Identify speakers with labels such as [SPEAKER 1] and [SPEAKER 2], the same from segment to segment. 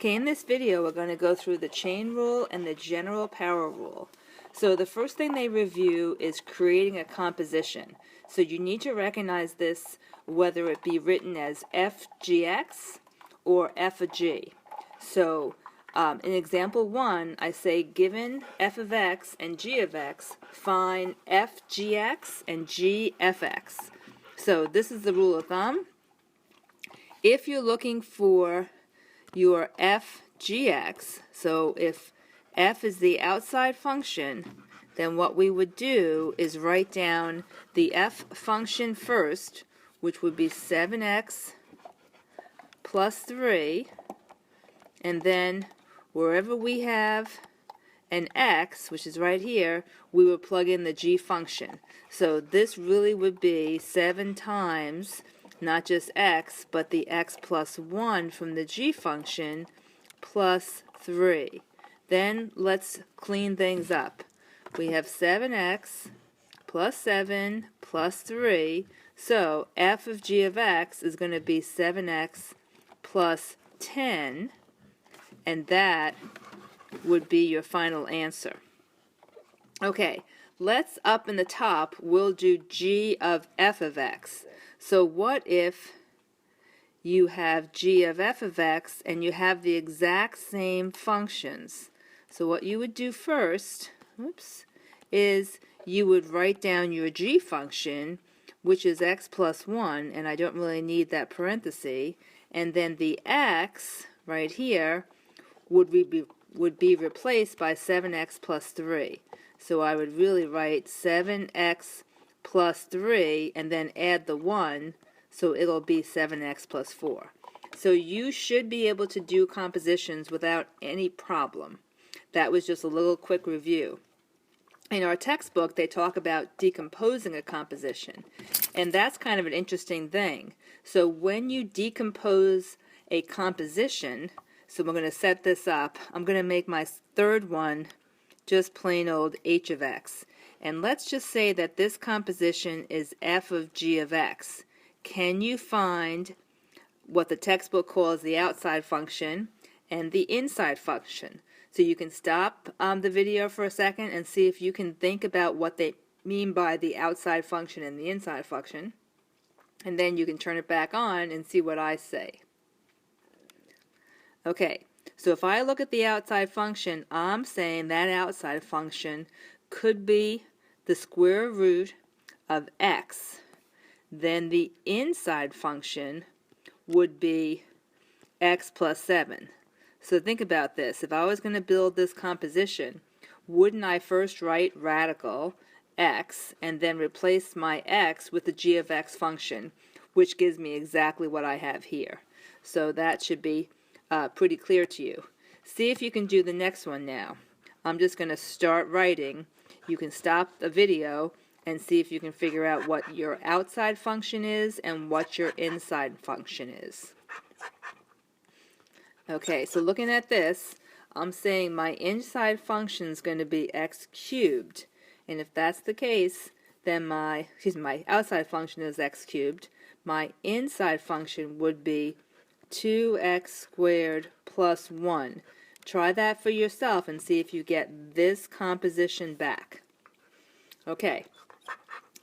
[SPEAKER 1] Okay, in this video we're going to go through the chain rule and the general power rule. So the first thing they review is creating a composition. So you need to recognize this, whether it be written as FGX or F of G. So in example 1, I say given f of x and g of x, find FGX and GFX. So this is the rule of thumb. If you're looking for your FGX, so if f is the outside function, then what we would do is write down the f function first, which would be 7x plus 3, and then wherever we have an x, which is right here, we would plug in the g function. So this really would be 7 times not just x, but the x plus 1 from the g function plus 3. Then let's clean things up. We have 7x plus 7 plus 3, so f of g of x is going to be 7x plus 10, and that would be your final answer. Okay, let's up in the top, we'll do g of f of x. So what if you have g of f of x and you have the exact same functions? So what you would do first, is you would write down your g function, which is x plus 1, and I don't really need that parenthesis, and then the x right here would be replaced by 7x plus 3. So I would really write 7x plus 3 and then add the 1, so it'll be 7x plus 4. So you should be able to do compositions without any problem. That was just a little quick review. In our textbook, they talk about decomposing a composition, and that's kind of an interesting thing. So when you decompose a composition, so we're going to set this up, I'm going to make my third one just plain old h of x. And let's just say that this composition is f of g of x. Can you find what the textbook calls the outside function and the inside function? So you can stop the video for a second and see if you can think about what they mean by the outside function and the inside function. And then you can turn it back on and see what I say. Okay, so if I look at the outside function, I'm saying that outside function could be the square root of x. Then the inside function would be x plus 7. So think about this. If I was going to build this composition, wouldn't I first write radical x and then replace my x with the g of x function, which gives me exactly what I have here. So that should be pretty clear to you. See if you can do the next one now. I'm just going to start writing. You can stop the video and see if you can figure out what your outside function is and what your inside function is. Okay, so looking at this, I'm saying my inside function is going to be x cubed. And if that's the case, then my outside function is x cubed. My inside function would be 2x squared plus 1. Try that for yourself and see if you get this composition back. Okay,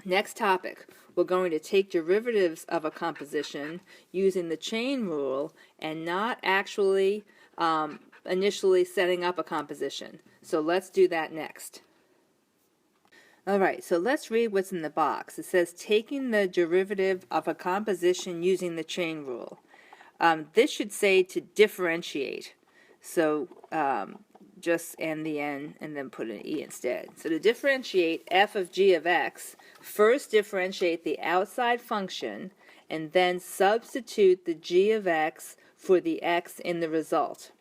[SPEAKER 1] next topic. We're going to take derivatives of a composition using the chain rule and not actually initially setting up a composition. So let's do that next. Alright, so let's read what's in the box. It says taking the derivative of a composition using the chain rule. This should say to differentiate. So just end the N and then put an E instead. So to differentiate f of g of x, first differentiate the outside function and then substitute the g of x for the x in the result.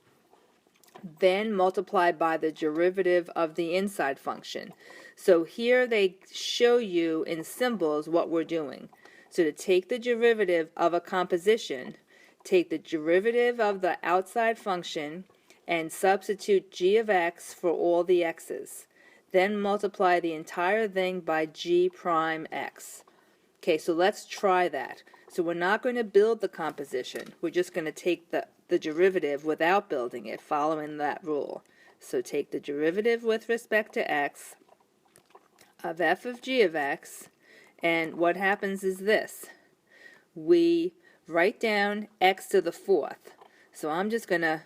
[SPEAKER 1] Then multiply by the derivative of the inside function. So here they show you in symbols what we're doing. So to take the derivative of a composition, take the derivative of the outside function and substitute g of x for all the x's. Then multiply the entire thing by g prime x. Okay, so let's try that. So we're not going to build the composition. We're just going to take the derivative without building it, following that rule. So take the derivative with respect to x of f of g of x, and what happens is this. We write down x to the fourth. So I'm just going to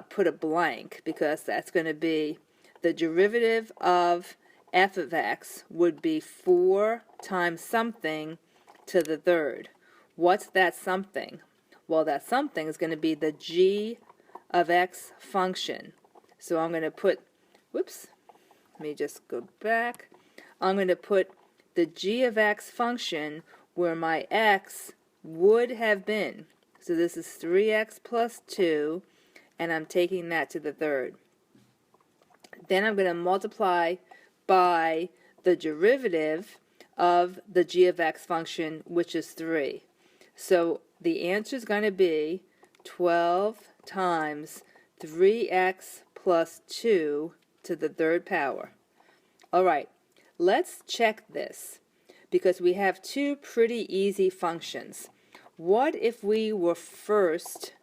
[SPEAKER 1] put a blank because that's going to be the derivative of f of x would be 4 times something to the third. What's that something? Well, that something is going to be the g of x function. So I'm going to put, whoops, let me just go back. I'm going to put the g of x function where my x would have been. So this is 3x plus 2, and I'm taking that to the third. Then I'm going to multiply by the derivative of the g of x function, which is 3. So the answer is going to be 12 times 3x plus 2 to the third power. All right, let's check this because we have two pretty easy functions. What if we were first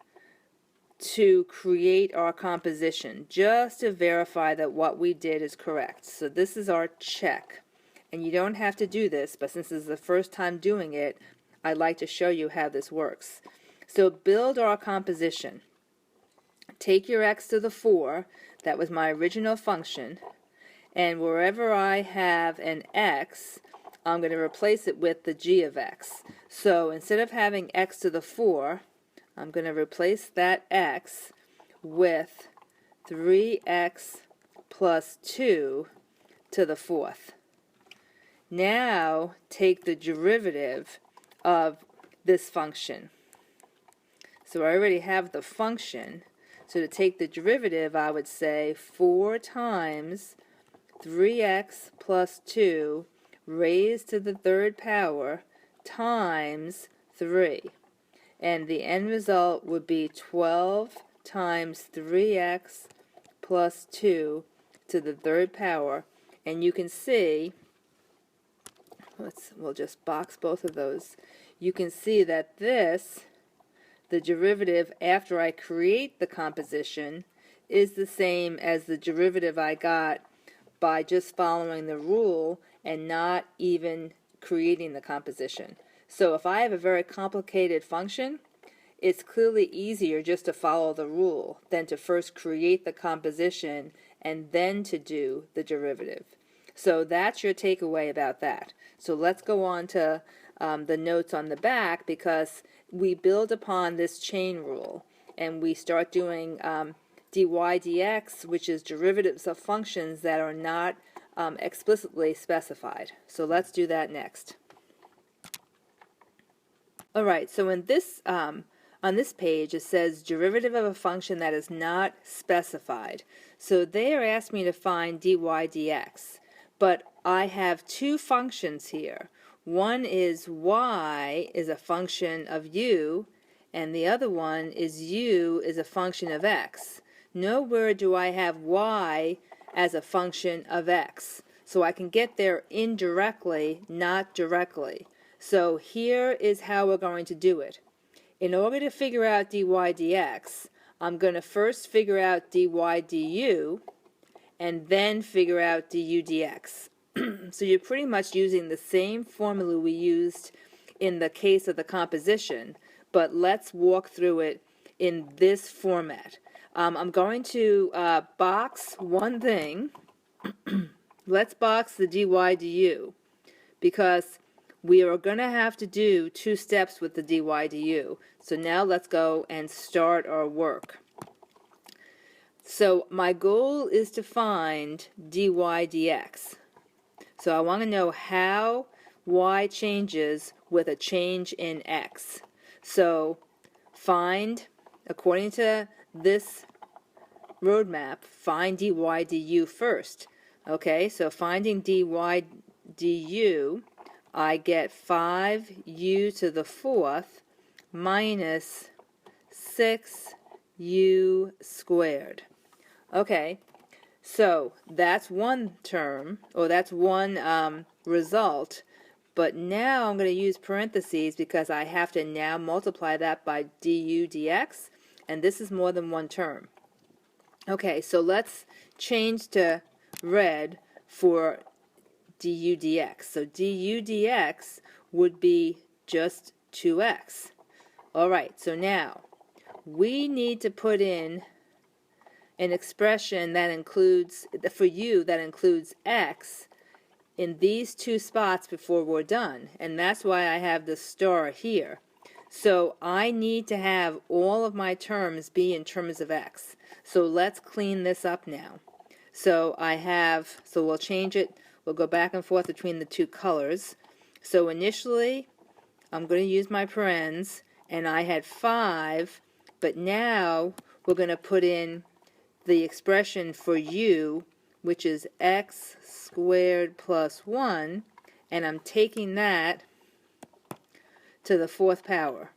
[SPEAKER 1] to create our composition just to verify that what we did is correct? So this is our check. And you don't have to do this, but since this is the first time doing it, I'd like to show you how this works. So build our composition. Take your x to the 4, that was my original function, and wherever I have an x, I'm going to replace it with the g of x. So instead of having x to the 4, I'm going to replace that x with 3x plus 2 to the fourth. Now take the derivative of this function. So I already have the function. So to take the derivative, I would say 4 times 3x plus 2 raised to the third power times 3. And the end result would be 12 times 3x plus 2 to the third power. And you can see, we'll just box both of those. You can see that this, the derivative after I create the composition, is the same as the derivative I got by just following the rule and not even creating the composition. So if I have a very complicated function, it's clearly easier just to follow the rule than to first create the composition and then to do the derivative. So that's your takeaway about that. So let's go on to the notes on the back, because we build upon this chain rule and we start doing dy dx, which is derivatives of functions that are not explicitly specified. So let's do that next. Alright, so in this on this page it says derivative of a function that is not specified. So they are asking me to find dy dx, but I have two functions here. One is y is a function of u, and the other one is u is a function of x. Nowhere do I have y as a function of x. So I can get there indirectly, not directly. So here is how we're going to do it. In order to figure out dy dx, I'm going to first figure out dy du, and then figure out du dx. So you're pretty much using the same formula we used in the case of the composition, but let's walk through it in this format. I'm going to box one thing. Let's box the dy du, because we are going to have to do two steps with the dy du. So now let's go and start our work. So my goal is to find dy dx. So I want to know how y changes with a change in x. So find, according to this roadmap, find dy du first. Okay, so finding dy du, I get 5u to the fourth minus 6u squared. Okay, so that's one term, or that's one result, But now I'm going to use parentheses because I have to now multiply that by du dx, and this is more than one term. Okay, so let's change to red for du dx. So du dx would be just 2x. All right, so now we need to put in an expression that includes, for u, that includes x in these two spots before we're done. And that's why I have the star here. So I need to have all of my terms be in terms of x. So let's clean this up now. So we'll change it, we'll go back and forth between the two colors. So initially, I'm going to use my parens, and I had 5, but now we're going to put in the expression for u, which is x squared plus 1, and I'm taking that to the 4th power.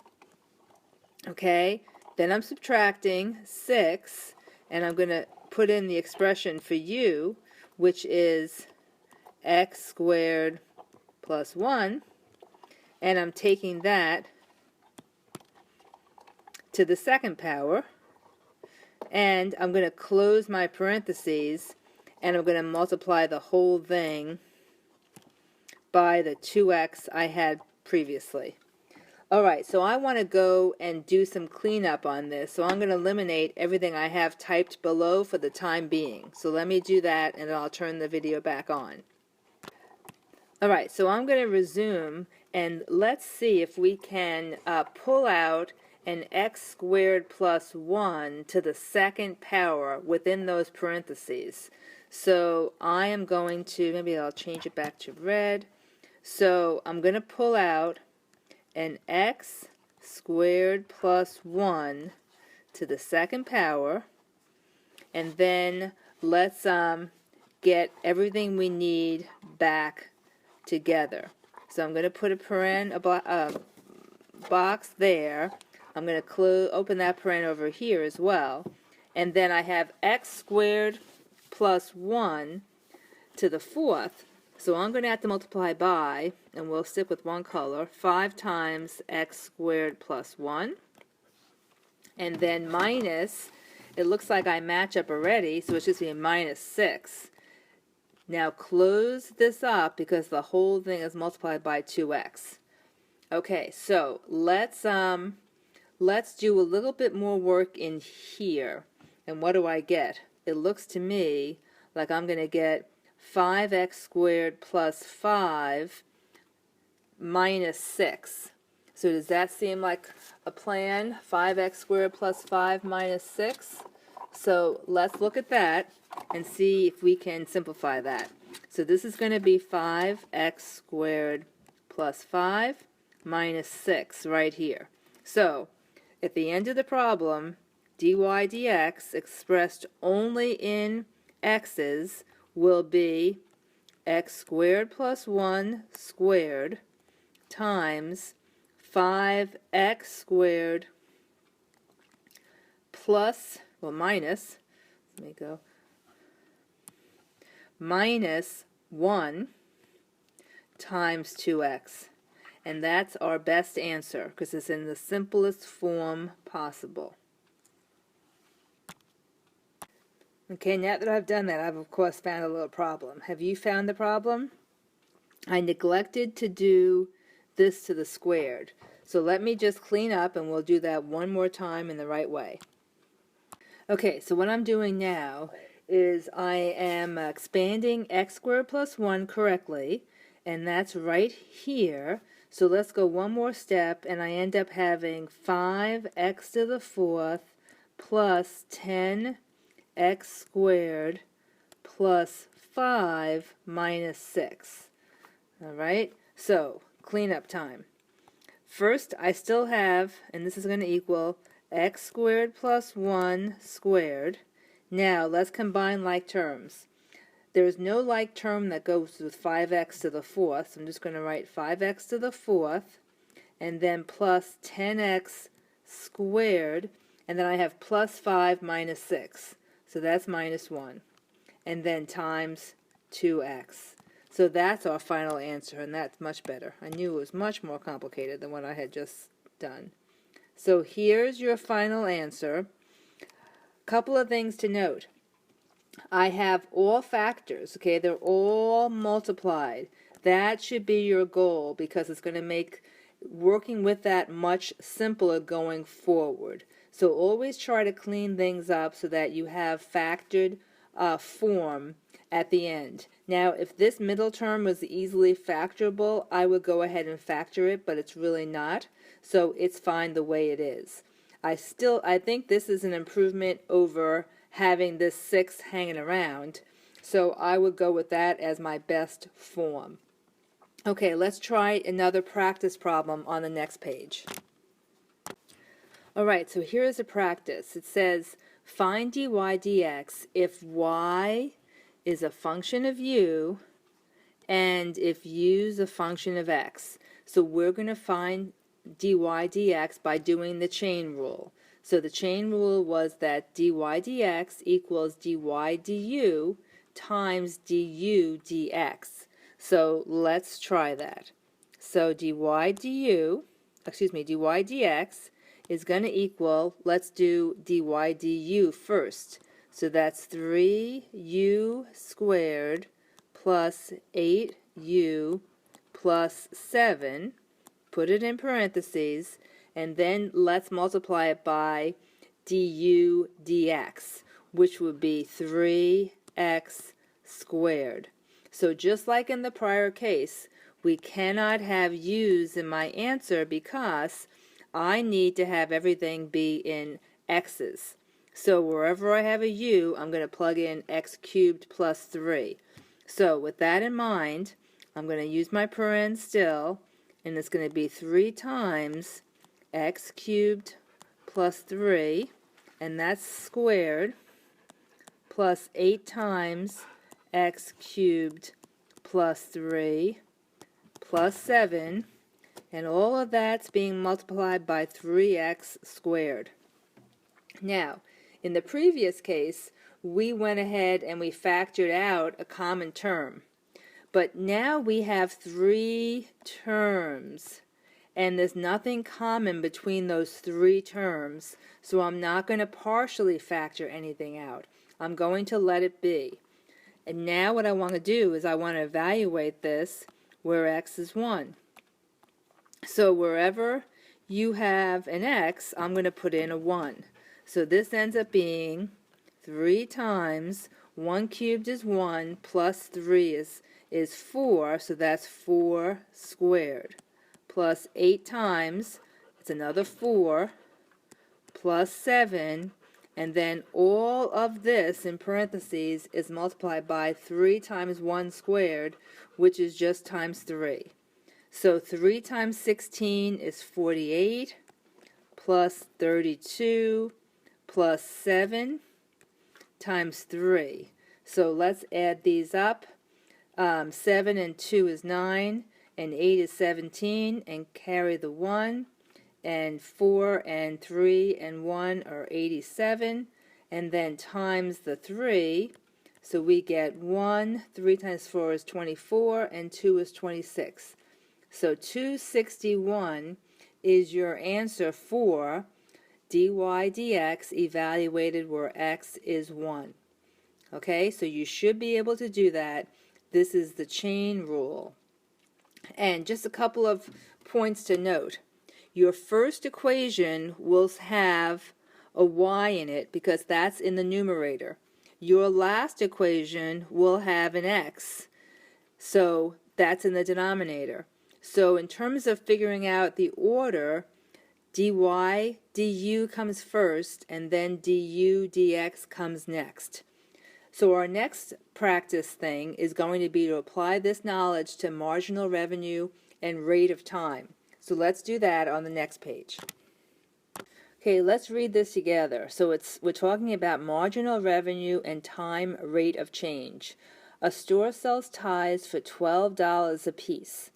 [SPEAKER 1] Okay, then I'm subtracting 6, and I'm going to put in the expression for u, which is x squared plus 1, and I'm taking that to the 2nd power, and I'm going to close my parentheses, and I'm going to multiply the whole thing by the 2x I had previously. Alright, so I want to go and do some cleanup on this, so I'm going to eliminate everything I have typed below for the time being. So let me do that, and then I'll turn the video back on. Alright, so I'm going to resume, and let's see if we can pull out an x squared plus 1 to the 2nd power within those parentheses. So I am going to, maybe I'll change it back to red. So I'm going to pull out an x squared plus 1 to the 2nd power, and then let's get everything we need back together. So I'm going to put a box there. I'm going to open that paren over here as well, and then I have x squared plus 1 to the 4th. So I'm going to have to multiply by, and we'll stick with one color, 5 times x squared plus 1. And then minus, it looks like I match up already, so it's just going to be minus 6. Now close this up because the whole thing is multiplied by 2x. Okay, so let's do a little bit more work in here. And what do I get? It looks to me like I'm going to get 5x squared plus 5 minus 6. So does that seem like a plan? 5x squared plus 5 minus 6? So let's look at that and see if we can simplify that. So this is going to be 5x squared plus 5 minus 6 right here. So at the end of the problem, dy dx expressed only in x's will be x squared plus 1 squared times 5x squared plus, well, minus, let me go, minus 1 times 2x. And that's our best answer because it's in the simplest form possible. Okay, now that I've done that, I've of course found a little problem. Have you found the problem? I neglected to do this to the squared. So let me just clean up and we'll do that one more time in the right way. Okay, so what I'm doing now is I am expanding x squared plus 1 correctly, and that's right here. So let's go one more step, and I end up having 5x to the 4th plus 10x squared plus 5 minus 6. Alright, so cleanup time. First, I still have, and this is going to equal x squared plus 1 squared. Now, let's combine like terms. There's no like term that goes with 5x to the 4th, so I'm just going to write 5x to the 4th, and then plus 10x squared, and then I have plus 5 minus 6. So that's minus 1. And then times 2x. So that's our final answer, and that's much better. I knew it was much more complicated than what I had just done. So here's your final answer. Couple of things to note. I have all factors, okay? They're all multiplied. That should be your goal because it's going to make working with that much simpler going forward. So always try to clean things up so that you have factored form at the end. Now, if this middle term was easily factorable, I would go ahead and factor it, but it's really not. So it's fine the way it is. I think this is an improvement over having this 6 hanging around. So I would go with that as my best form. Okay, let's try another practice problem on the next page. Alright, so here's a practice. It says, find dy dx if y is a function of u and if u is a function of x. So we're going to find dy dx by doing the chain rule. So the chain rule was that dy dx equals dy du times du dx. So let's try that. So dy dx is going to equal, let's do dy du first. So that's 3u squared plus 8u plus 7. Put it in parentheses, and then let's multiply it by du dx, which would be 3x squared. So just like in the prior case, we cannot have u's in my answer because I need to have everything be in x's. So wherever I have a u, I'm going to plug in x cubed plus 3. So with that in mind, I'm going to use my paren still, and it's going to be 3 times x cubed plus 3, and that's squared, plus 8 times x cubed plus 3 plus 7, and all of that's being multiplied by 3x squared. Now, in the previous case, we went ahead and we factored out a common term. But now we have 3 terms, and there's nothing common between those 3 terms, so I'm not going to partially factor anything out. I'm going to let it be. And now what I want to do is I want to evaluate this where x is 1. So wherever you have an x, I'm going to put in a 1. So this ends up being 3 times 1 cubed is 1 plus 3 is 4, so that's 4 squared, plus 8 times, it's another 4, plus 7, and then all of this in parentheses is multiplied by 3 times 1 squared, which is just times 3. So 3 times 16 is 48, plus 32, plus 7, times 3. So let's add these up. 7 and 2 is 9, and 8 is 17, and carry the 1, and 4 and 3 and 1 are 87, and then times the 3, so we get 3 times 4 is 24, and 2 is 26. So 261 is your answer for dy dx evaluated where x is 1. Okay, so you should be able to do that. This is the chain rule. And just a couple of points to note. Your first equation will have a y in it because that's in the numerator. Your last equation will have an x, so that's in the denominator. So in terms of figuring out the order, dy du comes first, and then du dx comes next. So our next practice thing is going to be to apply this knowledge to marginal revenue and rate of time. So let's do that on the next page. Okay, let's read this together. So we're talking about marginal revenue and time rate of change. A store sells ties for $12 a piece.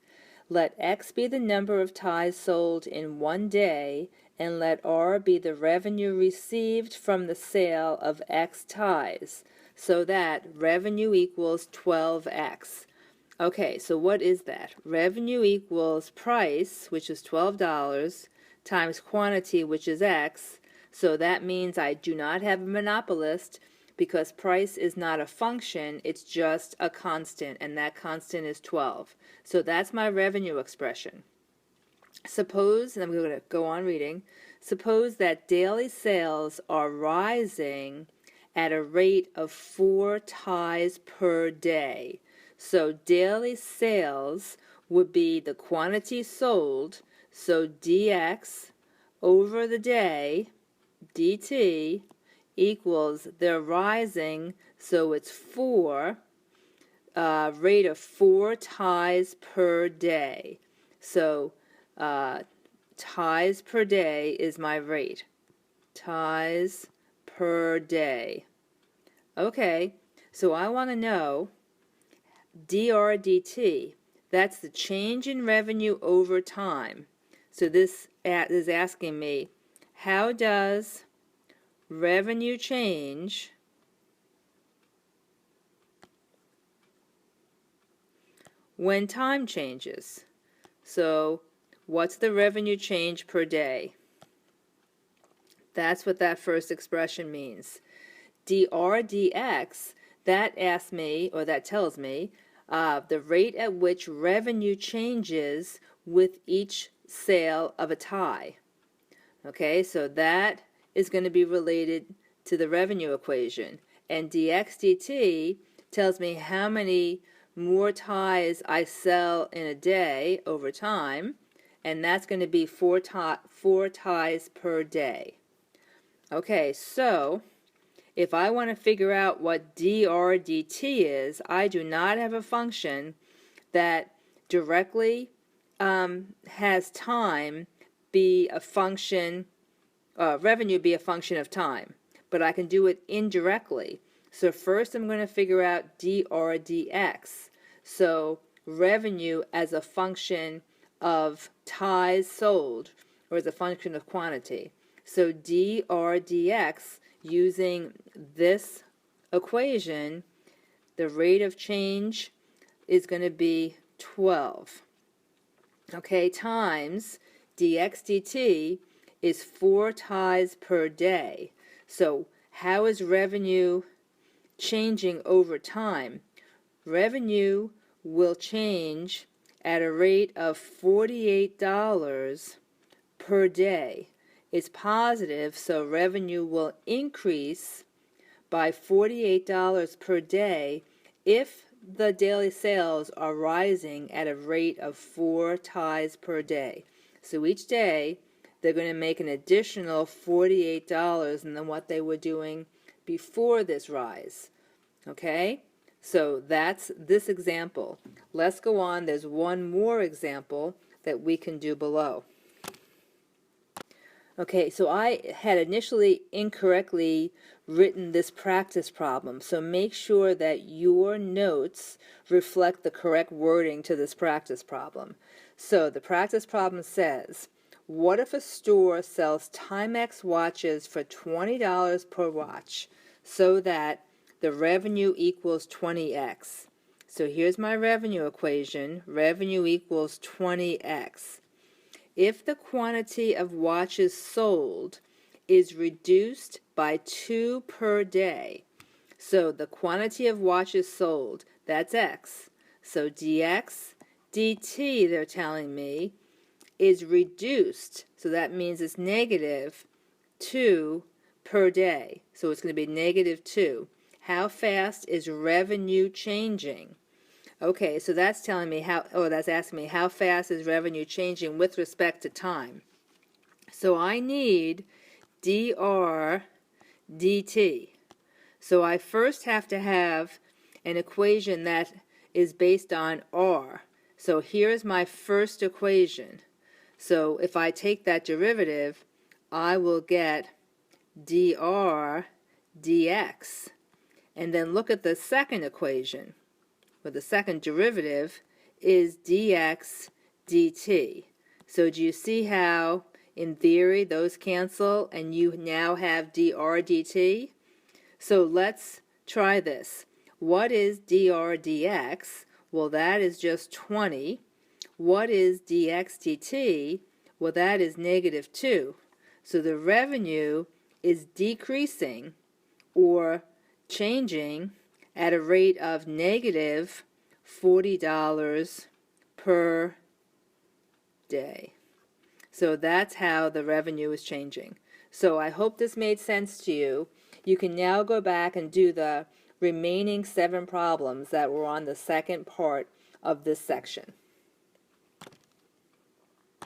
[SPEAKER 1] Let X be the number of ties sold in 1 day, and let R be the revenue received from the sale of X ties, so that revenue equals 12X. Okay, so what is that? Revenue equals price, which is $12, times quantity, which is X. So that means I do not have a monopolist because price is not a function, it's just a constant, and that constant is 12. So that's my revenue expression. Suppose, and I'm going to go on reading, suppose that daily sales are rising at a rate of 4 ties per day. So daily sales would be the quantity sold, so dx over the day, dt, equals they're rising, so it's 4, rate of 4 ties per day. So ties per day is my rate. Ties per day. Okay, so I want to know dr dt. That's the change in revenue over time. So this is asking me, how does revenue change when time changes? So what's the revenue change per day? That's what that first expression means. dr dx, that asks me, or that tells me, the rate at which revenue changes with each sale of a tie. Okay, so that is going to be related to the revenue equation. And dx dt tells me how many more ties I sell in a day over time, and that's going to be 4 ties per day. Okay, so if I want to figure out what dr dt is, I do not have a function that directly has time be a function, revenue be a function of time, but I can do it indirectly. So first I'm going to figure out dr dx. So revenue as a function of ties sold, or as a function of quantity. So dr dx, using this equation, the rate of change is going to be 12. Okay, times dx dt is 4 ties per day. So how is revenue changing over time? Revenue will change at a rate of $48 per day. It's positive, so revenue will increase by $48 per day if the daily sales are rising at a rate of 4 ties per day. So each day they're going to make an additional $48 than what they were doing before this rise. Okay? So that's this example. Let's go on. There's one more example that we can do below. Okay, so I had initially incorrectly written this practice problem, so make sure that your notes reflect the correct wording to this practice problem. So the practice problem says, what if a store sells Timex watches for $20 per watch so that the revenue equals 20x? So here's my revenue equation. Revenue equals 20x. If the quantity of watches sold is reduced by 2 per day, so the quantity of watches sold, that's x. So dx dt, they're telling me, is reduced, so that means it's negative 2 per day. So it's going to be negative 2. How fast is revenue changing? Okay, so that's telling me that's asking me how fast is revenue changing with respect to time. So I need dr dt. So I first have to have an equation that is based on r. So here's my first equation. So if I take that derivative, I will get dr dx. And then look at the second equation, where the second derivative is dx dt. So do you see how, in theory, those cancel and you now have dr dt? So let's try this. What is dr dx? Well, that is just 20. What is dxdt? Well, that is negative 2. So the revenue is decreasing or changing at a rate of negative $40 per day. So that's how the revenue is changing. So I hope this made sense to you. You can now go back and do the remaining 7 problems that were on the second part of this section.